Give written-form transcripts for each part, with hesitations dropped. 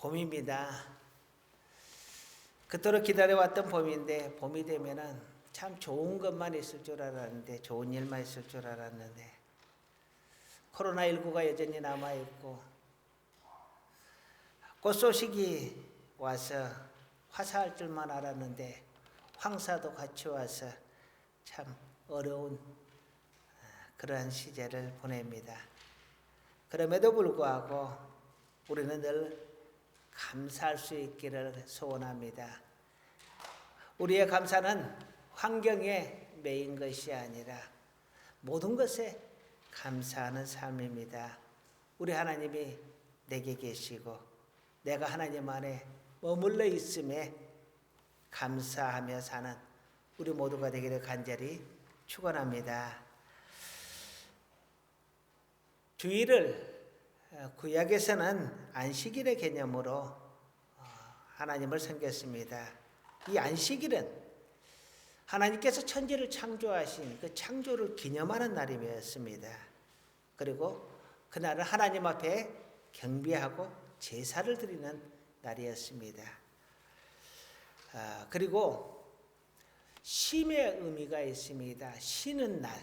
봄입니다. 그토록 기다려왔던 봄인데 봄이 되면은 참 좋은 것만 있을 줄 알았는데 좋은 일만 있을 줄 알았는데 코로나19가 여전히 남아있고 꽃 소식이 와서 화사할 줄만 알았는데 황사도 같이 와서 참 어려운 그러한 시절을 보냅니다. 그럼에도 불구하고 우리는 늘 감사할 수 있기를 소원합니다. 우리의 감사는 환경에 매인 것이 아니라 모든 것에 감사하는 삶입니다. 우리 하나님이 내게 계시고 내가 하나님 안에 머물러 있음에 감사하며 사는 우리 모두가 되기를 간절히 축원합니다. 주일을 구약에서는 안식일의 개념으로 하나님을 섬겼습니다. 이 안식일은 하나님께서 천지를 창조하신 그 창조를 기념하는 날이었습니다. 그리고 그날은 하나님 앞에 경배하고 제사를 드리는 날이었습니다. 그리고 쉼의 의미가 있습니다. 쉬는 날.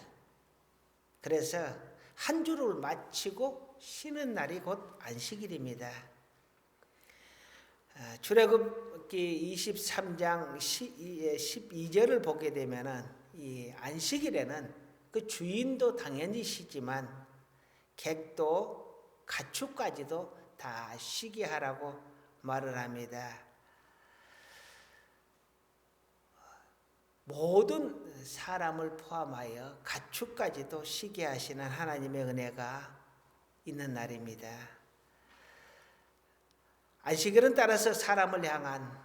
그래서 한 주를 마치고 쉬는 날이 곧 안식일입니다. 출애굽기 23장 12절을 보게 되면은 이 안식일에는 그 주인도 당연히 쉬지만 객도 가축까지도 다 쉬게 하라고 말을 합니다. 모든 사람을 포함하여 가축까지도 쉬게 하시는 하나님의 은혜가 있는 날입니다. 안식일은 따라서 사람을 향한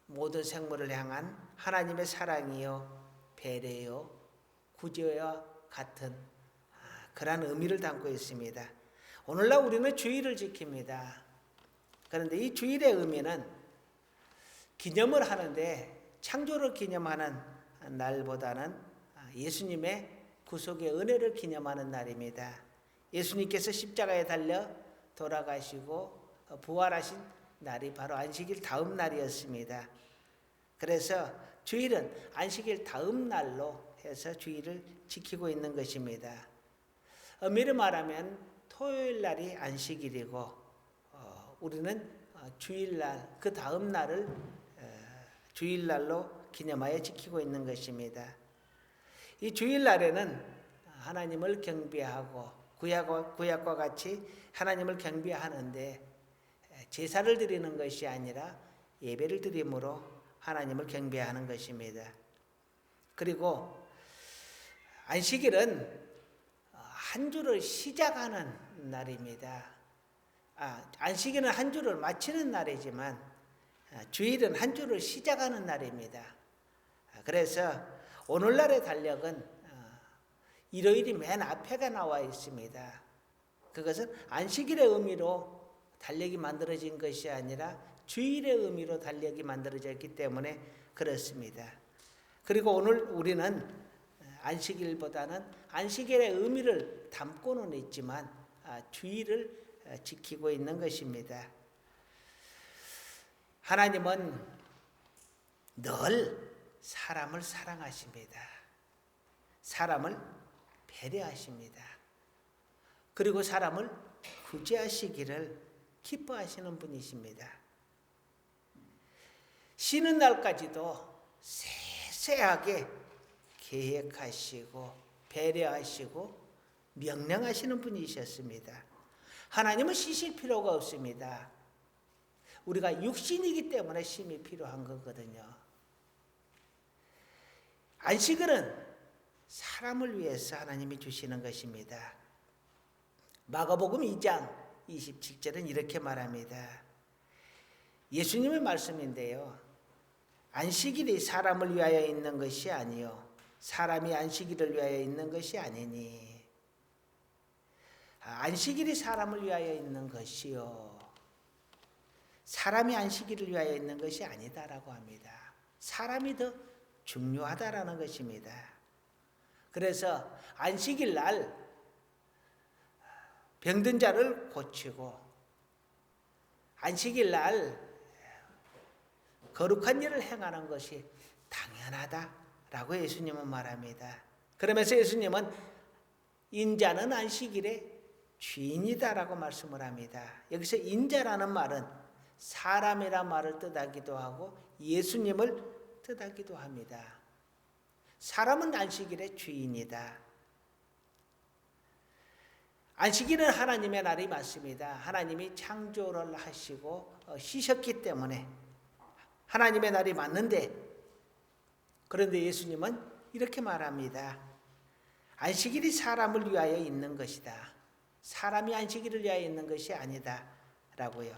모든 생물을 향한 하나님의 사랑이요 배려요 구제와 같은 그러한 의미를 담고 있습니다. 오늘날 우리는 주일을 지킵니다. 그런데 이 주일의 의미는 기념을 하는데 창조를 기념하는 날보다는 예수님의 구속의 은혜를 기념하는 날입니다. 예수님께서 십자가에 달려 돌아가시고 부활하신 날이 바로 안식일 다음 날이었습니다. 그래서 주일은 안식일 다음 날로 해서 주일을 지키고 있는 것입니다. 엄밀히 말하면 토요일 날이 안식일이고 우리는 주일날 그 다음 날을 주일날로 기념하여 지키고 있는 것입니다. 이 주일날에는 하나님을 경배하고 구약과 같이 하나님을 경배하는데 제사를 드리는 것이 아니라 예배를 드림으로 하나님을 경배하는 것입니다. 그리고 안식일은 한 주를 시작하는 날입니다. 안식일은 한 주를 마치는 날이지만 주일은 한 주를 시작하는 날입니다. 그래서 오늘날의 달력은 일요일이 맨 앞에가 나와 있습니다. 그것은 안식일의 의미로 달력이 만들어진 것이 아니라 주일의 의미로 달력이 만들어졌기 때문에 그렇습니다. 그리고 오늘 우리는 안식일보다는 안식일의 의미를 담고는 있지만 주일을 지키고 있는 것입니다. 하나님은 늘 사람을 사랑하십니다. 사람을 배려하십니다. 그리고 사람을 구제하시기를 기뻐하시는 분이십니다. 쉬는 날까지도 세세하게 계획하시고 배려하시고 명령하시는 분이셨습니다. 하나님은 쉬실 필요가 없습니다. 우리가 육신이기 때문에 쉼이 필요한 거거든요. 안식일은 사람을 위해서 하나님이 주시는 것입니다. 마가복음 2장 27절은 이렇게 말합니다. 예수님의 말씀인데요. 안식일이 사람을 위하여 있는 것이 아니요 사람이 안식일을 위하여 있는 것이 아니니 안식일이 사람을 위하여 있는 것이요 사람이 안식일을 위하여 있는 것이 아니다라고 합니다. 사람이 더 중요하다라는 것입니다. 그래서 안식일 날 병든 자를 고치고 안식일 날 거룩한 일을 행하는 것이 당연하다라고 예수님은 말합니다. 그러면서 예수님은 인자는 안식일의 주인이다라고 말씀을 합니다. 여기서 인자라는 말은 사람이란 말을 뜻하기도 하고 예수님을 뜻하기도 합니다. 사람은 안식일의 주인이다. 안식일은 하나님의 날이 맞습니다. 하나님이 창조를 하시고 쉬셨기 때문에 하나님의 날이 맞는데, 그런데 예수님은 이렇게 말합니다. 안식일이 사람을 위하여 있는 것이다. 사람이 안식일을 위하여 있는 것이 아니다 라고요.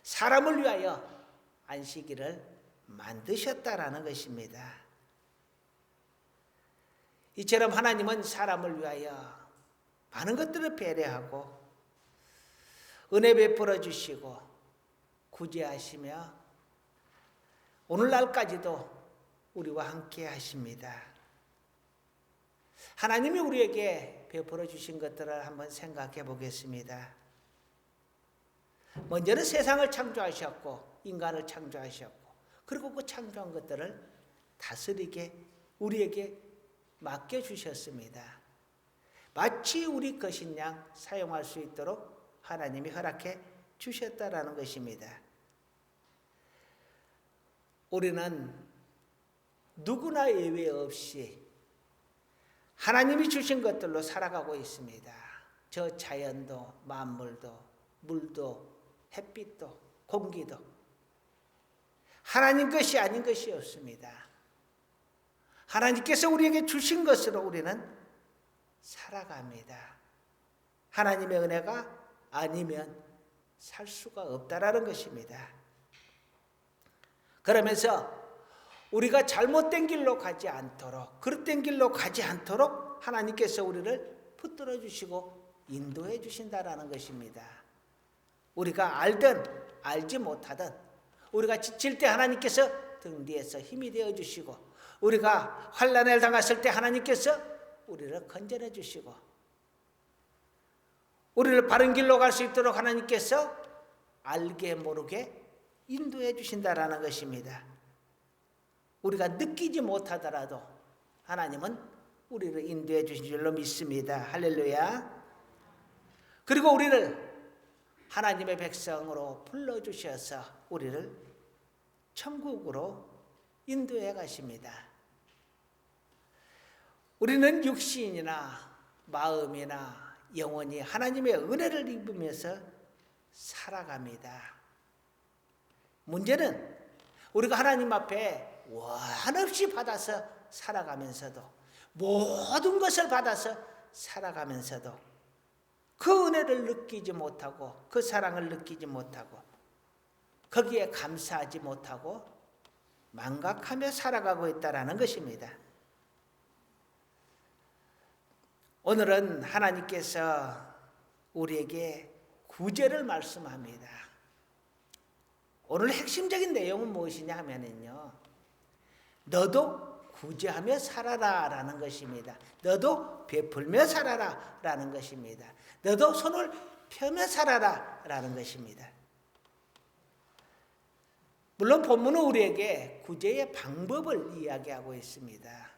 사람을 위하여 안식일을 만드셨다라는 것입니다. 이처럼 하나님은 사람을 위하여 많은 것들을 배려하고 은혜 베풀어 주시고 구제하시며 오늘날까지도 우리와 함께 하십니다. 하나님이 우리에게 베풀어 주신 것들을 한번 생각해 보겠습니다. 먼저는 세상을 창조하셨고 인간을 창조하셨고, 그리고 그 창조한 것들을 다스리게 우리에게 맡겨주셨습니다. 마치 우리 것인 양 사용할 수 있도록 하나님이 허락해 주셨다라는 것입니다. 우리는 누구나 예외 없이 하나님이 주신 것들로 살아가고 있습니다. 저 자연도, 만물도, 물도, 햇빛도, 공기도 하나님 것이 아닌 것이 없습니다. 하나님께서 우리에게 주신 것으로 우리는 살아갑니다. 하나님의 은혜가 아니면 살 수가 없다라는 것입니다. 그러면서 우리가 잘못된 길로 가지 않도록, 그릇된 길로 가지 않도록 하나님께서 우리를 붙들어 주시고 인도해 주신다라는 것입니다. 우리가 알든 알지 못하든 우리가 지칠 때 하나님께서 등 뒤에서 힘이 되어 주시고, 우리가 환난을 당했을 때 하나님께서 우리를 건져내 주시고, 우리를 바른 길로 갈 수 있도록 하나님께서 알게 모르게 인도해 주신다라는 것입니다. 우리가 느끼지 못하더라도 하나님은 우리를 인도해 주신 줄로 믿습니다. 할렐루야. 그리고 우리를 하나님의 백성으로 불러주셔서 우리를 천국으로 인도해 가십니다. 우리는 육신이나 마음이나 영혼이 하나님의 은혜를 입으면서 살아갑니다. 문제는 우리가 하나님 앞에 원없이 받아서 살아가면서도, 모든 것을 받아서 살아가면서도 그 은혜를 느끼지 못하고 그 사랑을 느끼지 못하고 거기에 감사하지 못하고 망각하며 살아가고 있다는 것입니다. 오늘은 하나님께서 우리에게 구제를 말씀합니다. 오늘 핵심적인 내용은 무엇이냐 하면요, 너도 구제하며 살아라 라는 것입니다. 너도 베풀며 살아라 라는 것입니다. 너도 손을 펴며 살아라 라는 것입니다. 물론 본문은 우리에게 구제의 방법을 이야기하고 있습니다.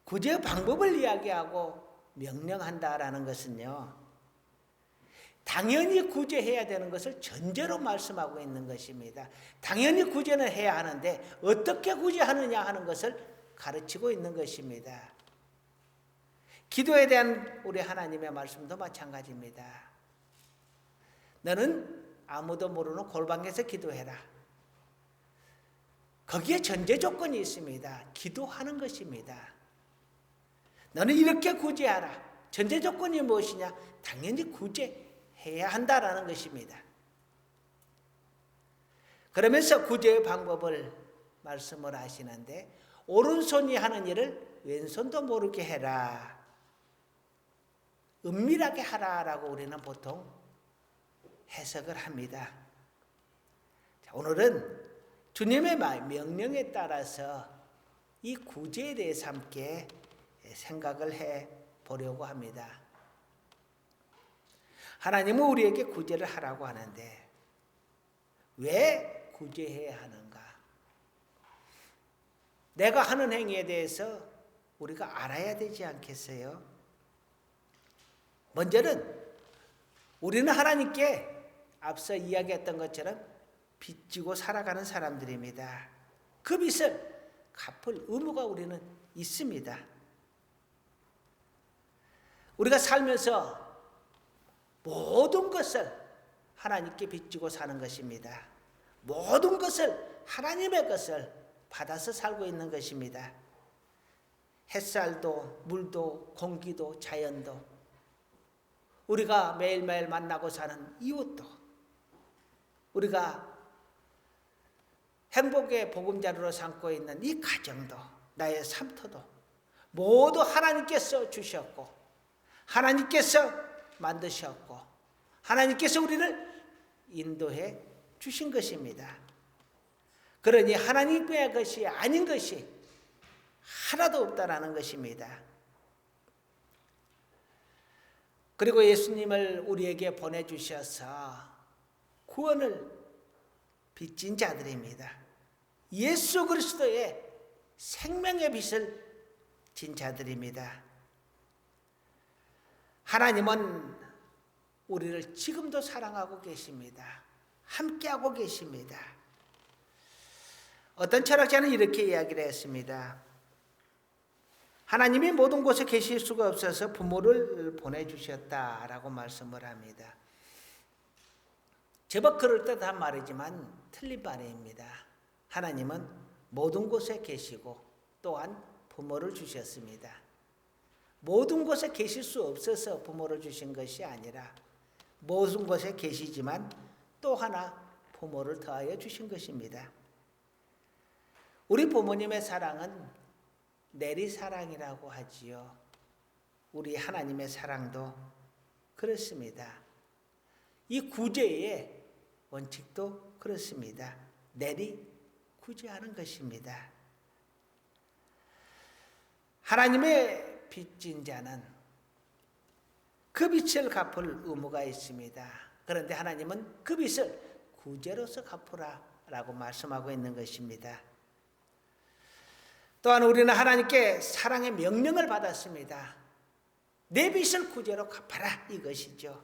구제의 방법을 이야기하고 명령한다라는 것은요, 당연히 구제해야 되는 것을 전제로 말씀하고 있는 것입니다. 당연히 구제는 해야 하는데 어떻게 구제하느냐 하는 것을 가르치고 있는 것입니다. 기도에 대한 우리 하나님의 말씀도 마찬가지입니다. 너는 아무도 모르는 골방에서 기도해라. 거기에 전제 조건이 있습니다. 기도하는 것입니다. 너는 이렇게 구제하라. 전제 조건이 무엇이냐? 당연히 구제해야 한다라는 것입니다. 그러면서 구제의 방법을 말씀을 하시는데, 오른손이 하는 일을 왼손도 모르게 해라. 은밀하게 하라라고 우리는 보통 해석을 합니다. 자, 오늘은 주님의 명령에 따라서 이 구제에 대해서 함께 생각을 해 보려고 합니다. 하나님은 우리에게 구제를 하라고 하는데 왜 구제해야 하는가? 내가 하는 행위에 대해서 우리가 알아야 되지 않겠어요? 먼저는 우리는 하나님께 앞서 이야기했던 것처럼 빚지고 살아가는 사람들입니다. 그 빚을 갚을 의무가 우리는 있습니다. 우리가 살면서 모든 것을 하나님께 빚지고 사는 것입니다. 모든 것을 하나님의 것을 받아서 살고 있는 것입니다. 햇살도 물도 공기도 자연도 우리가 매일매일 만나고 사는 이웃도 우리가 행복의 보금자루로 삼고 있는 이 가정도 나의 삶터도 모두 하나님께서 주셨고 하나님께서 만드셨고 하나님께서 우리를 인도해 주신 것입니다. 그러니 하나님의 것이 아닌 것이 하나도 없다라는 것입니다. 그리고 예수님을 우리에게 보내주셔서 구원을 빚진 자들입니다. 예수 그리스도의 생명의 빚을 진 자들입니다. 하나님은 우리를 지금도 사랑하고 계십니다. 함께하고 계십니다. 어떤 철학자는 이렇게 이야기를 했습니다. 하나님이 모든 곳에 계실 수가 없어서 부모를 보내주셨다라고 말씀을 합니다. 제법 그럴듯한 말이지만 틀린 말입니다. 하나님은 모든 곳에 계시고 또한 부모를 주셨습니다. 모든 곳에 계실 수 없어서 부모를 주신 것이 아니라 모든 곳에 계시지만 또 하나 부모를 더하여 주신 것입니다. 우리 부모님의 사랑은 내리사랑이라고 하지요. 우리 하나님의 사랑도 그렇습니다. 이 구제의 원칙도 그렇습니다. 구제하는 것입니다. 하나님의 빚진 자는 그 빚을 갚을 의무가 있습니다. 그런데 하나님은 그 빚을 구제로서 갚으라라고 말씀하고 있는 것입니다. 또한 우리는 하나님께 사랑의 명령을 받았습니다. 내 빚을 구제로 갚아라 이것이죠.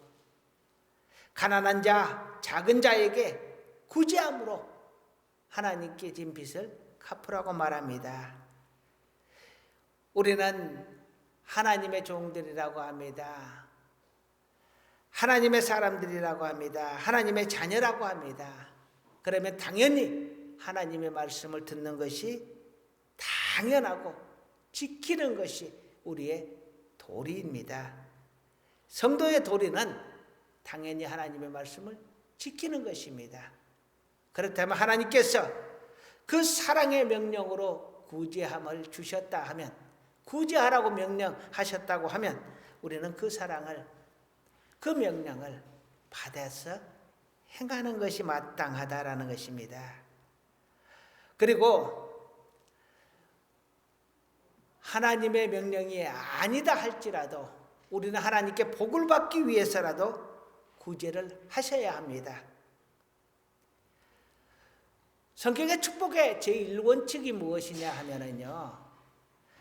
가난한 자, 작은 자에게 구제함으로 하나님께 진 빚을 갚으라고 말합니다. 우리는 하나님의 종들이라고 합니다. 하나님의 사람들이라고 합니다. 하나님의 자녀라고 합니다. 그러면 당연히 하나님의 말씀을 듣는 것이 당연하고 지키는 것이 우리의 도리입니다. 성도의 도리는 당연히 하나님의 말씀을 지키는 것입니다. 그렇다면 하나님께서 그 사랑의 명령으로 구제함을 주셨다 하면, 구제하라고 명령하셨다고 하면 우리는 그 사랑을, 그 명령을 받아서 행하는 것이 마땅하다라는 것입니다. 그리고 하나님의 명령이 아니다 할지라도 우리는 하나님께 복을 받기 위해서라도 구제를 하셔야 합니다. 성경의 축복의 제1원칙이 무엇이냐 하면은요,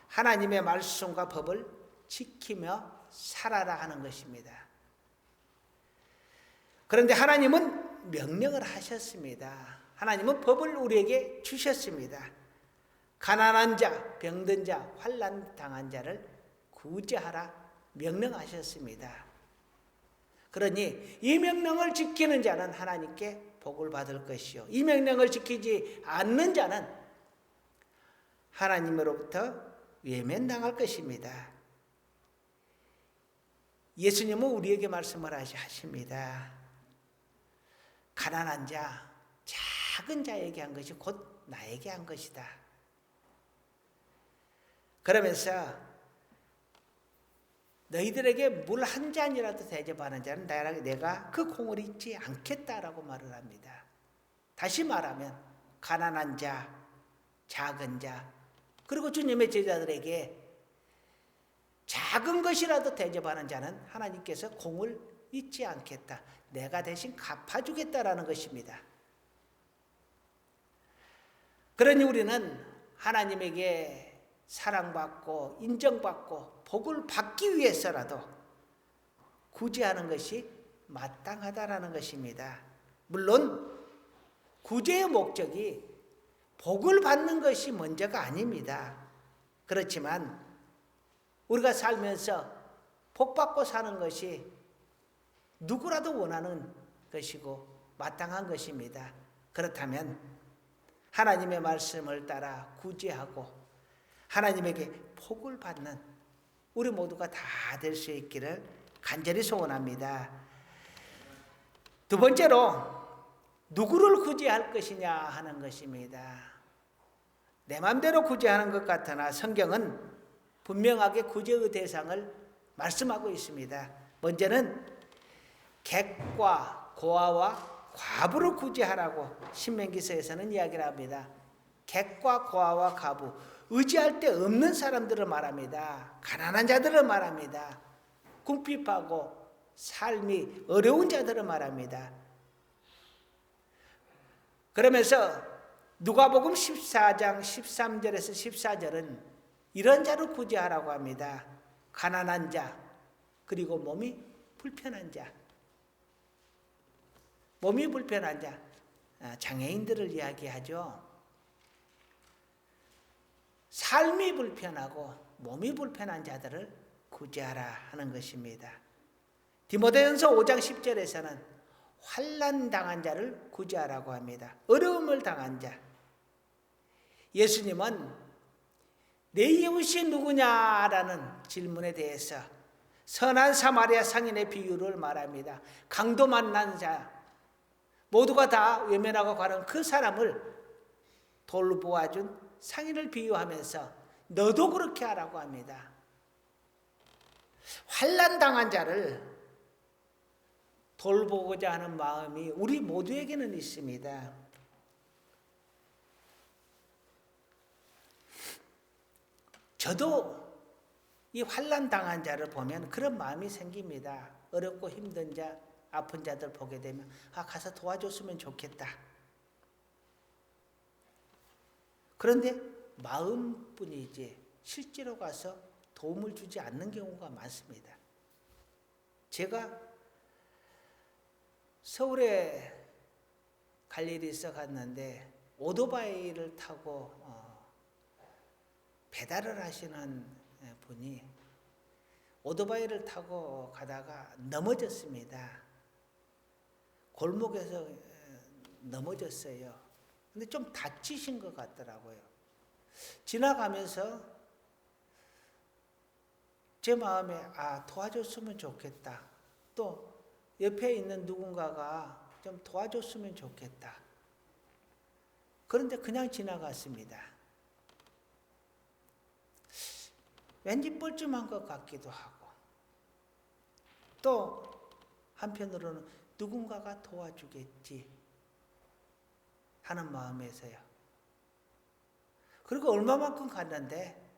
하나님의 말씀과 법을 지키며 살아라 하는 것입니다. 그런데 하나님은 명령을 하셨습니다. 하나님은 법을 우리에게 주셨습니다. 가난한 자, 병든 자, 환난 당한 자를 구제하라 명령하셨습니다. 그러니 이 명령을 지키는 자는 하나님께 복을 받을 것이요, 이 명령을 지키지 않는 자는 하나님으로부터 외면당할 것입니다. 예수님은 우리에게 말씀을 하십니다. 가난한 자, 작은 자에게 한 것이 곧 나에게 한 것이다. 그러면서 너희들에게 물 한 잔이라도 대접하는 자는 내가 그 공을 잊지 않겠다라고 말을 합니다. 다시 말하면 가난한 자, 작은 자, 그리고 주님의 제자들에게 작은 것이라도 대접하는 자는 하나님께서 공을 잊지 않겠다. 내가 대신 갚아주겠다라는 것입니다. 그러니 우리는 하나님에게 사랑받고 인정받고 복을 받기 위해서라도 구제하는 것이 마땅하다라는 것입니다. 물론 구제의 목적이 복을 받는 것이 먼저가 아닙니다. 그렇지만 우리가 살면서 복 받고 사는 것이 누구라도 원하는 것이고 마땅한 것입니다. 그렇다면 하나님의 말씀을 따라 구제하고 하나님에게 복을 받는 우리 모두가 다 될 수 있기를 간절히 소원합니다. 두 번째로 누구를 구제할 것이냐 하는 것입니다. 내 마음대로 구제하는 것 같으나 성경은 분명하게 구제의 대상을 말씀하고 있습니다. 먼저는 객과 고아와 과부를 구제하라고 신명기서에서는 이야기를 합니다. 객과 고아와 과부, 의지할 데 없는 사람들을 말합니다. 가난한 자들을 말합니다. 궁핍하고 삶이 어려운 자들을 말합니다. 그러면서 누가복음 14장 13절에서 14절은 이런 자를 구제하라고 합니다. 가난한 자, 그리고 몸이 불편한 자. 몸이 불편한 자, 장애인들을 이야기하죠. 삶이 불편하고 몸이 불편한 자들을 구제하라 하는 것입니다. 디모데전서 5장 10절에서는 환난 당한 자를 구제하라고 합니다. 어려움을 당한 자. 예수님은 내 이웃이 누구냐라는 질문에 대해서 선한 사마리아 상인의 비유를 말합니다. 강도 만난 자, 모두가 다 외면하고 가는 그 사람을 돌보아준 상인을 비유하면서 너도 그렇게 하라고 합니다. 환난 당한 자를 돌보고자 하는 마음이 우리 모두에게는 있습니다. 저도 이 환난 당한 자를 보면 그런 마음이 생깁니다. 어렵고 힘든 자, 아픈 자들 보게 되면 가서 도와줬으면 좋겠다. 그런데 마음뿐이지 실제로 가서 도움을 주지 않는 경우가 많습니다. 제가 서울에 갈 일이 있어 갔는데 오토바이를 타고 배달을 하시는 분이 오토바이를 타고 가다가 넘어졌습니다. 골목에서 넘어졌어요. 근데 좀 다치신 것 같더라고요. 지나가면서 제 마음에 도와줬으면 좋겠다. 또 옆에 있는 누군가가 좀 도와줬으면 좋겠다. 그런데 그냥 지나갔습니다. 왠지 뻘쭘한 것 같기도 하고 또 한편으로는 누군가가 도와주겠지 하는 마음에서요. 그리고 얼마만큼 갔는데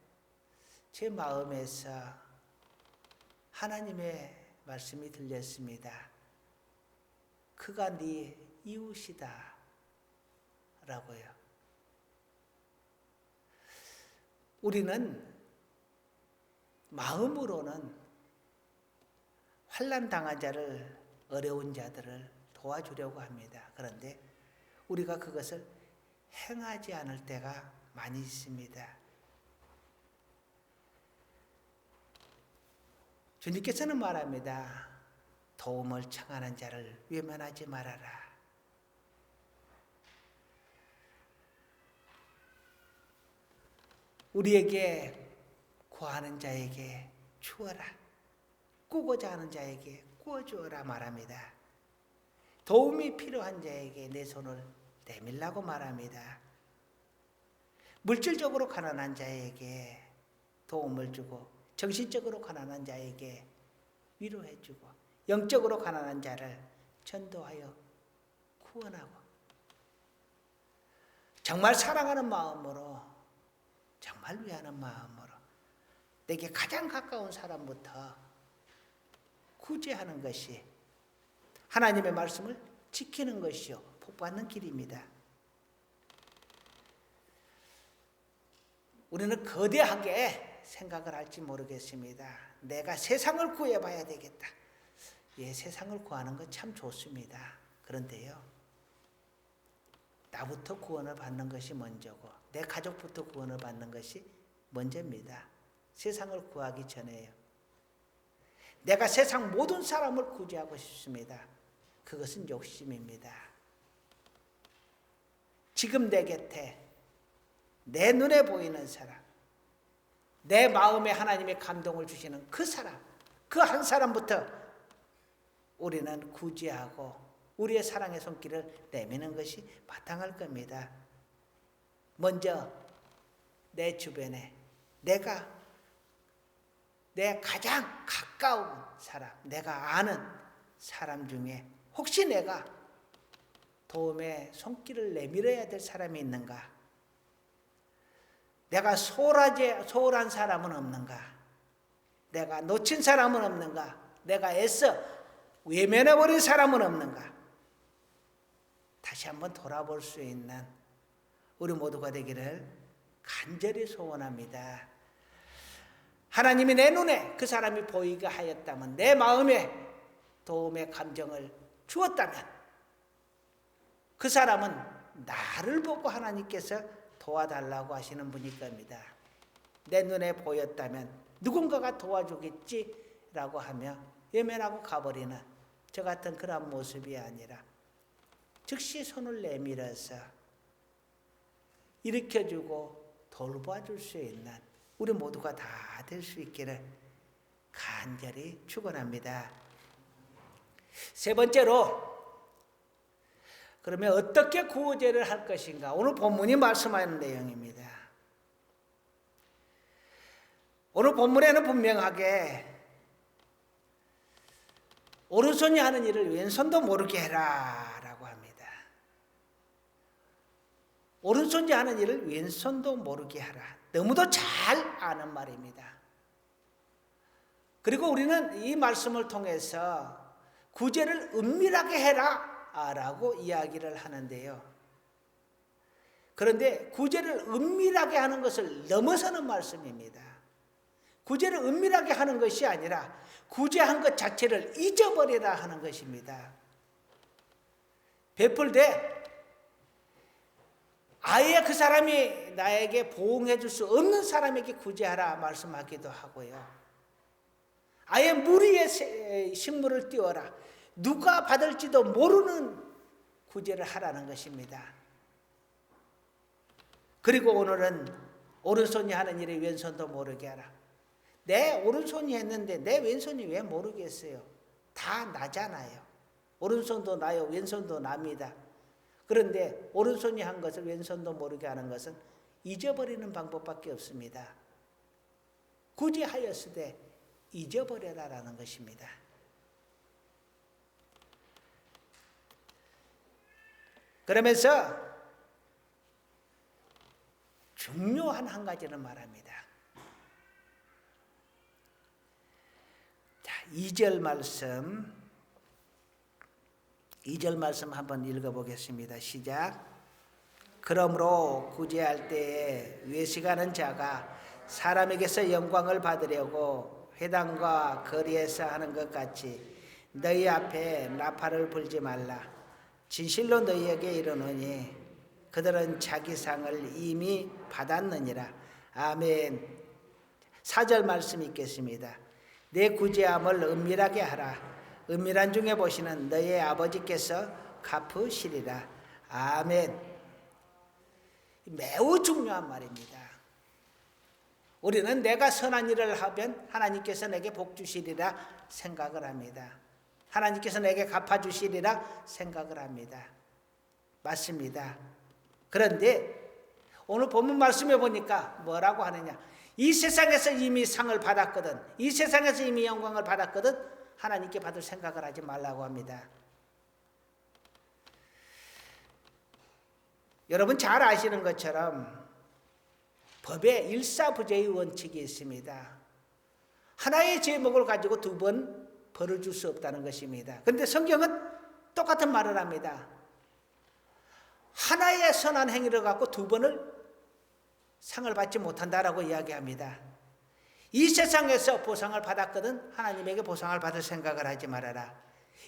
제 마음에서 하나님의 말씀이 들렸습니다. 그가 네 이웃이다 라고요. 우리는 마음으로는 환난 당한 자를, 어려운 자들을 도와주려고 합니다. 그런데 우리가 그것을 행하지 않을 때가 많이 있습니다. 주님께서는 말합니다. 도움을 청하는 자를 외면하지 말아라. 우리에게 구하는 자에게 주어라. 꾸고자 하는 자에게 꾸어주어라 말합니다. 도움이 필요한 자에게 내 손을 내밀라고 말합니다. 물질적으로 가난한 자에게 도움을 주고 정신적으로 가난한 자에게 위로해주고 영적으로 가난한 자를 전도하여 구원하고 정말 사랑하는 마음으로 정말 위하는 마음으로 내게 가장 가까운 사람부터 구제하는 것이 하나님의 말씀을 지키는 것이요 복받는 길입니다. 우리는 거대하게 생각을 할지 모르겠습니다. 내가 세상을 구해봐야 되겠다. 예, 세상을 구하는 건 참 좋습니다. 그런데요, 나부터 구원을 받는 것이 먼저고 내 가족부터 구원을 받는 것이 먼저입니다. 세상을 구하기 전에요. 내가 세상 모든 사람을 구제하고 싶습니다. 그것은 욕심입니다. 지금 내 곁에 내 눈에 보이는 사람, 내 마음에 하나님의 감동을 주시는 그 사람, 그 한 사람부터 우리는 구제하고 우리의 사랑의 손길을 내미는 것이 마땅할 겁니다. 먼저 내 주변에 내 가장 가까운 사람, 내가 아는 사람 중에 혹시 내가 도움의 손길을 내밀어야 될 사람이 있는가? 내가 소홀한 사람은 없는가? 내가 놓친 사람은 없는가? 내가 애써 외면해버린 사람은 없는가? 다시 한번 돌아볼 수 있는 우리 모두가 되기를 간절히 소원합니다. 하나님이 내 눈에 그 사람이 보이게 하였다면, 내 마음에 도움의 감정을 주었다면 그 사람은 나를 보고 하나님께서 도와달라고 하시는 분일 겁니다. 내 눈에 보였다면 누군가가 도와주겠지라고 하며 외면하고 가버리는 저 같은 그런 모습이 아니라 즉시 손을 내밀어서 일으켜주고 돌봐줄 수 있는 우리 모두가 다 될 수 있기를 간절히 축원합니다. 세 번째로, 그러면 어떻게 구제를 할 것인가? 오늘 본문이 말씀하는 내용입니다. 오늘 본문에는 분명하게 오른손이 하는 일을 왼손도 모르게 해라 라고 합니다. 오른손이 하는 일을 왼손도 모르게 하라. 너무도 잘 아는 말입니다. 그리고 우리는 이 말씀을 통해서 구제를 은밀하게 해라 라고 이야기를 하는데요. 그런데 구제를 은밀하게 하는 것을 넘어서는 말씀입니다. 구제를 은밀하게 하는 것이 아니라 구제한 것 자체를 잊어버리라 하는 것입니다. 베풀되 아예 그 사람이 나에게 보응해 줄 수 없는 사람에게 구제하라 말씀하기도 하고요. 아예 무리의 식물을 띄워라. 누가 받을지도 모르는 구제를 하라는 것입니다. 그리고 오늘은 오른손이 하는 일을 왼손도 모르게 하라. 내 오른손이 했는데 내 왼손이 왜 모르겠어요? 다 나잖아요. 오른손도 나요, 왼손도 납니다. 그런데 오른손이 한 것을 왼손도 모르게 하는 것은 잊어버리는 방법밖에 없습니다. 구제하였으되 잊어버려라라는 것입니다. 그러면서 중요한 한 가지를 말합니다. 자, 2절 말씀 한번 읽어보겠습니다. 시작. 그러므로 구제할 때에 외식하는 자가 사람에게서 영광을 받으려고 회당과 거리에서 하는 것 같이 너희 앞에 나팔을 불지 말라. 진실로 너희에게 이르노니 그들은 자기 상을 이미 받았느니라. 아멘. 4절 말씀 읽겠습니다. 내 구제함을 은밀하게 하라. 은밀한 중에 보시는 너희 아버지께서 갚으시리라. 아멘. 매우 중요한 말입니다. 우리는 내가 선한 일을 하면 하나님께서 내게 복 주시리라 생각을 합니다. 하나님께서 내게 갚아주시리라 생각을 합니다. 맞습니다. 그런데 오늘 본문 말씀에 보니까 뭐라고 하느냐? 이 세상에서 이미 상을 받았거든, 이 세상에서 이미 영광을 받았거든 하나님께 받을 생각을 하지 말라고 합니다. 여러분 잘 아시는 것처럼 법에 일사부재의 원칙이 있습니다. 하나의 제목을 가지고 두 번 벌을 줄 수 없다는 것입니다. 그런데 성경은 똑같은 말을 합니다. 하나의 선한 행위를 갖고 두 번을 상을 받지 못한다라고 이야기합니다. 이 세상에서 보상을 받았거든 하나님에게 보상을 받을 생각을 하지 말아라.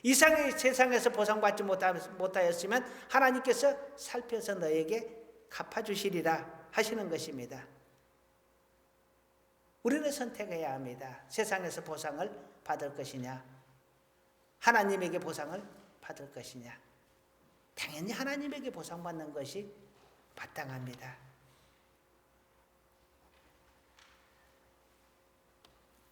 이 세상에서 보상받지 못하였으면 하나님께서 살펴서 너에게 갚아주시리라 하시는 것입니다. 우리는 선택해야 합니다. 세상에서 보상을 받을 것이냐, 하나님에게 보상을 받을 것이냐. 당연히 하나님에게 보상받는 것이 마땅합니다.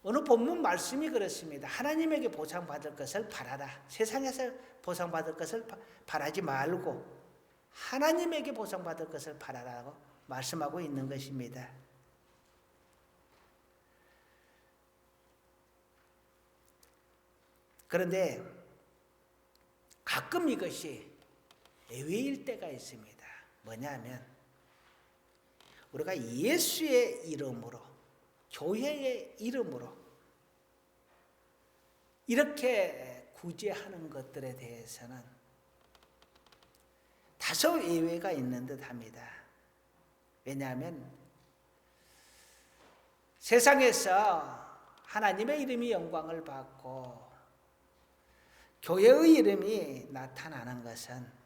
어느 본문 말씀이 그렇습니다. 하나님에게 보상받을 것을 바라라. 세상에서 보상받을 것을 바라지 말고 하나님에게 보상받을 것을 바라라고 말씀하고 있는 것입니다. 그런데 가끔 이것이 예외일 때가 있습니다. 뭐냐면 우리가 예수의 이름으로, 교회의 이름으로 이렇게 구제하는 것들에 대해서는 다소 예외가 있는 듯합니다. 왜냐하면 세상에서 하나님의 이름이 영광을 받고 교회의 이름이 나타나는 것은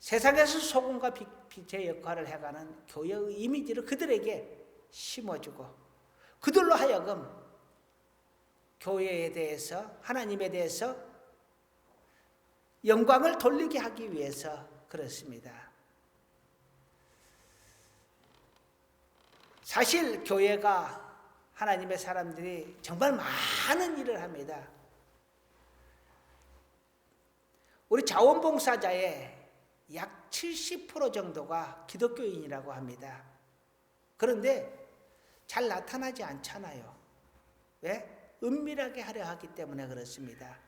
세상에서 소금과 빛의 역할을 해가는 교회의 이미지를 그들에게 심어주고 그들로 하여금 교회에 대해서, 하나님에 대해서 영광을 돌리게 하기 위해서 그렇습니다. 사실 교회가, 하나님의 사람들이 정말 많은 일을 합니다. 우리 자원봉사자의 약 70% 정도가 기독교인이라고 합니다. 그런데 잘 나타나지 않잖아요. 왜? 은밀하게 하려 하기 때문에 그렇습니다.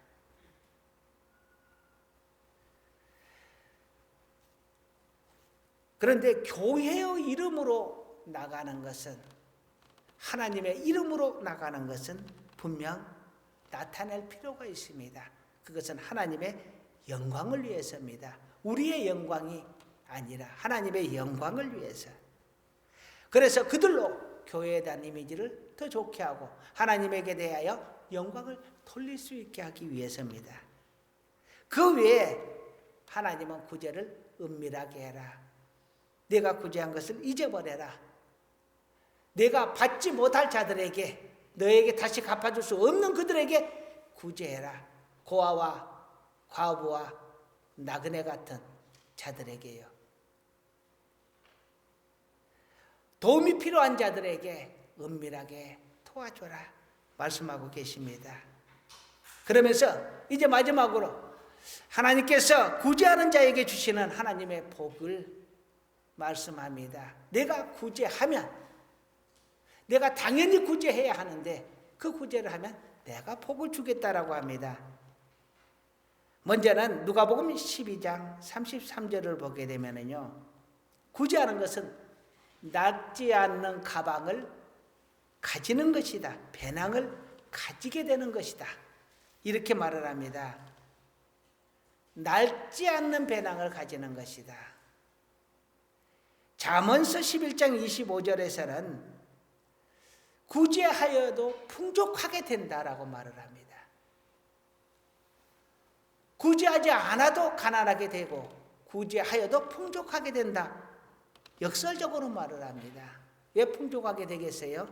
그런데 교회의 이름으로 나가는 것은, 하나님의 이름으로 나가는 것은 분명 나타낼 필요가 있습니다. 그것은 하나님의 영광을 위해서입니다. 우리의 영광이 아니라 하나님의 영광을 위해서. 그래서 그들로 교회에 대한 이미지를 더 좋게 하고 하나님에게 대하여 영광을 돌릴 수 있게 하기 위해서입니다. 그 외에 하나님은 구제를 은밀하게 해라. 내가 구제한 것을 잊어버려라. 내가 받지 못할 자들에게, 너에게 다시 갚아줄 수 없는 그들에게 구제해라. 고아와 과부와 나그네 같은 자들에게요. 도움이 필요한 자들에게 은밀하게 도와줘라 말씀하고 계십니다. 그러면서 이제 마지막으로 하나님께서 구제하는 자에게 주시는 하나님의 복을 말씀합니다. 내가 구제하면, 내가 당연히 구제해야 하는데 그 구제를 하면 내가 복을 주겠다라고 합니다. 먼저는 누가복음 12장 33절을 보게 되면요, 구제하는 것은 낡지 않는 가방을 가지는 것이다. 배낭을 가지게 되는 것이다. 이렇게 말을 합니다. 낡지 않는 배낭을 가지는 것이다. 잠언서 11장 25절에서는 구제하여도 풍족하게 된다라고 말을 합니다. 구제하지 않아도 가난하게 되고 구제하여도 풍족하게 된다. 역설적으로 말을 합니다. 왜 풍족하게 되겠어요?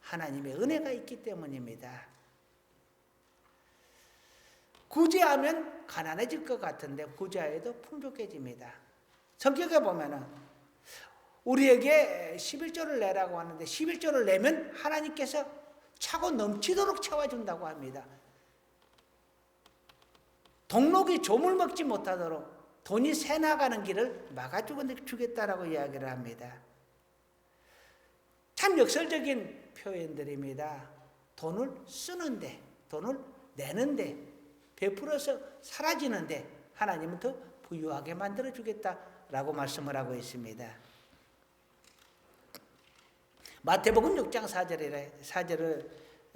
하나님의 은혜가 있기 때문입니다. 구제하면 가난해질 것 같은데 구제하여도 풍족해집니다. 성경에 보면은 우리에게 11조를 내라고 하는데 11조를 내면 하나님께서 차고 넘치도록 채워준다고 합니다. 동록이 조물 먹지 못하도록 돈이 새나가는 길을 막아주겠다라고 이야기를 합니다. 참 역설적인 표현들입니다. 돈을 쓰는데, 돈을 내는데, 베풀어서 사라지는데 하나님은 더 부유하게 만들어주겠다라고 말씀을 하고 있습니다. 마태복음 6장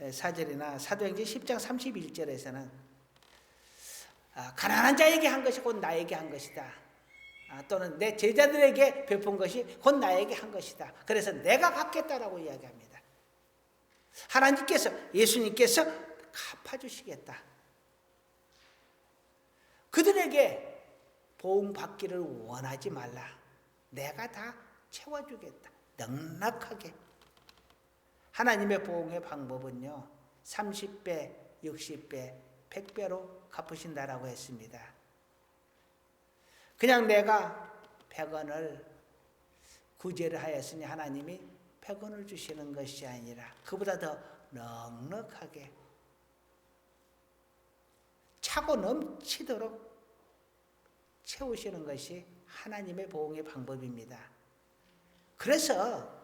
4절이나 사도행전 10장 31절에서는 가난한 자에게 한 것이 곧 나에게 한 것이다. 또는 내 제자들에게 베푼 것이 곧 나에게 한 것이다. 그래서 내가 갚겠다라고 이야기합니다. 하나님께서, 예수님께서 갚아주시겠다. 그들에게 보응 받기를 원하지 말라. 내가 다 채워주겠다. 넉넉하게. 하나님의 보응의 방법은요, 30배, 60배, 100배로 갚으신다라고 했습니다. 그냥 내가 100원을 구제를 하였으니 하나님이 100원을 주시는 것이 아니라 그보다 더 넉넉하게 차고 넘치도록 채우시는 것이 하나님의 보응의 방법입니다. 그래서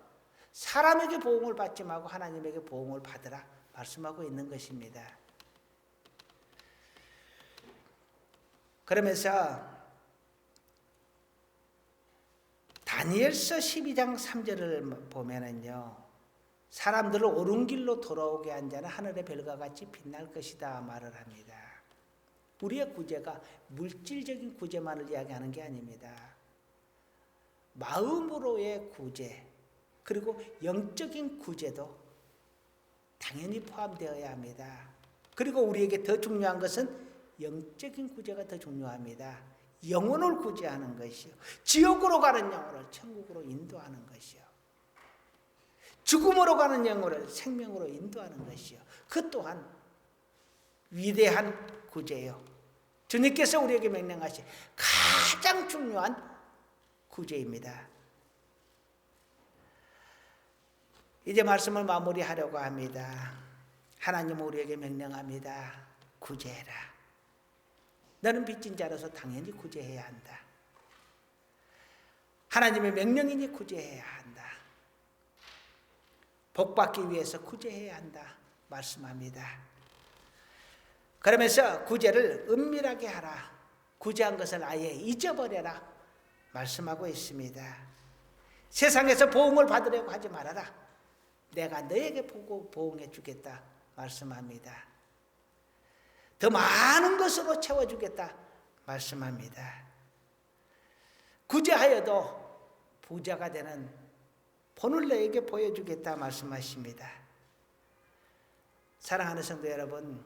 사람에게 보응을 받지 말고 하나님에게 보응을 받으라 말씀하고 있는 것입니다. 그러면서 다니엘서 12장 3절을 보면은요, 사람들을 옳은 길로 돌아오게 한 자는 하늘의 별과 같이 빛날 것이다 말을 합니다. 우리의 구제가 물질적인 구제만을 이야기하는 게 아닙니다. 마음으로의 구제, 그리고 영적인 구제도 당연히 포함되어야 합니다. 그리고 우리에게 더 중요한 것은 영적인 구제가 더 중요합니다. 영혼을 구제하는 것이요, 지옥으로 가는 영혼을 천국으로 인도하는 것이요, 죽음으로 가는 영혼을 생명으로 인도하는 것이요, 그 또한 위대한 구제요. 주님께서 우리에게 명령하신 가장 중요한 구제입니다. 이제 말씀을 마무리하려고 합니다. 하나님은 우리에게 명령합니다. 구제해라. 너는 빚진 자로서 당연히 구제해야 한다. 하나님의 명령이니 구제해야 한다. 복받기 위해서 구제해야 한다 말씀합니다. 그러면서 구제를 은밀하게 하라. 구제한 것을 아예 잊어버려라 말씀하고 있습니다. 세상에서 보응을 받으려고 하지 말아라. 내가 너에게 보고 보응해 주겠다 말씀합니다. 더 많은 것으로 채워주겠다 말씀합니다. 구제하여도 부자가 되는 본을 너에게 보여주겠다 말씀하십니다. 사랑하는 성도 여러분,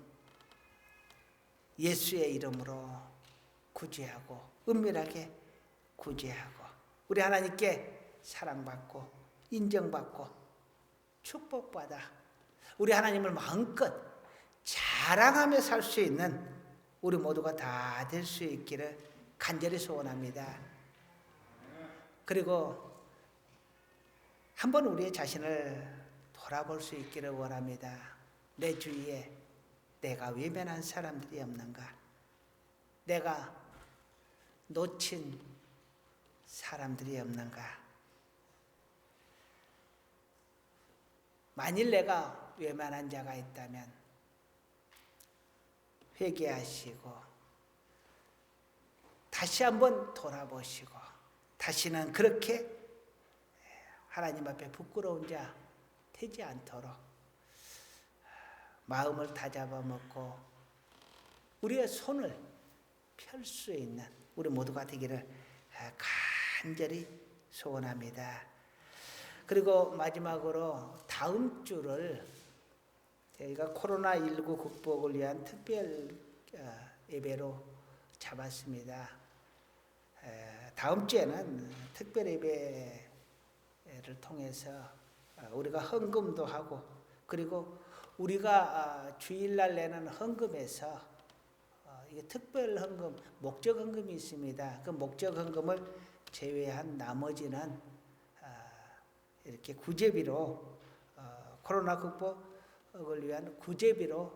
예수의 이름으로 구제하고 은밀하게 구제하고 우리 하나님께 사랑받고 인정받고 축복받아 우리 하나님을 마음껏 자랑하며 살 수 있는 우리 모두가 다 될 수 있기를 간절히 소원합니다. 그리고 한번 우리의 자신을 돌아볼 수 있기를 원합니다. 내 주위에 내가 외면한 사람들이 없는가? 내가 놓친 사람들이 없는가? 만일 내가 외면한 자가 있다면 회개하시고 다시 한번 돌아보시고 다시는 그렇게 하나님 앞에 부끄러운 자 되지 않도록 마음을 다잡아먹고 우리의 손을 펼 수 있는 우리 모두가 되기를 간절히 소원합니다. 그리고 마지막으로 다음 주를 저희가 코로나19 극복을 위한 특별 예배로 잡았습니다. 다음 주에는 특별 예배를 통해서 우리가 헌금도 하고 그리고 우리가 주일날 내는 헌금에서 이게 특별 헌금, 목적 헌금이 있습니다. 그 목적 헌금을 제외한 나머지는 이렇게 구제비로 코로나 극복을 위한 구제비로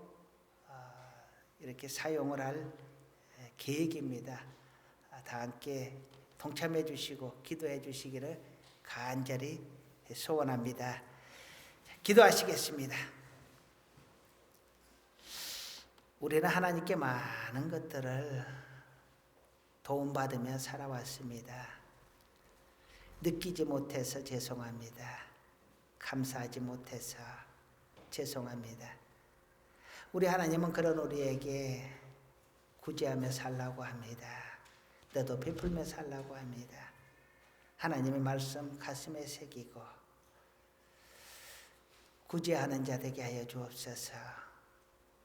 이렇게 사용을 할 계획입니다. 다 함께 동참해 주시고 기도해 주시기를 간절히 소원합니다. 기도하시겠습니다. 우리는 하나님께 많은 것들을 도움받으며 살아왔습니다. 느끼지 못해서 죄송합니다. 감사하지 못해서 죄송합니다. 우리 하나님은 그런 우리에게 구제하며 살라고 합니다. 너도 베풀며 살라고 합니다. 하나님의 말씀 가슴에 새기고 구제하는 자 되게 하여 주옵소서.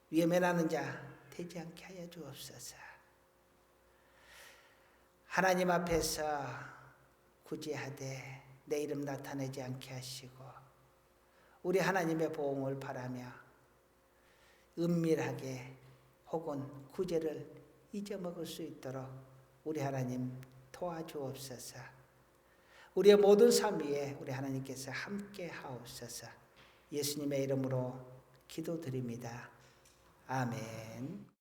외면하는 자 되지 않게 하여 주옵소서. 하나님 앞에서 구제하되 내 이름 나타내지 않게 하시고 우리 하나님의 보응을 바라며 은밀하게 혹은 구제를 잊어먹을 수 있도록 우리 하나님 도와주옵소서. 우리의 모든 삶 위에 우리 하나님께서 함께 하옵소서. 예수님의 이름으로 기도드립니다. 아멘.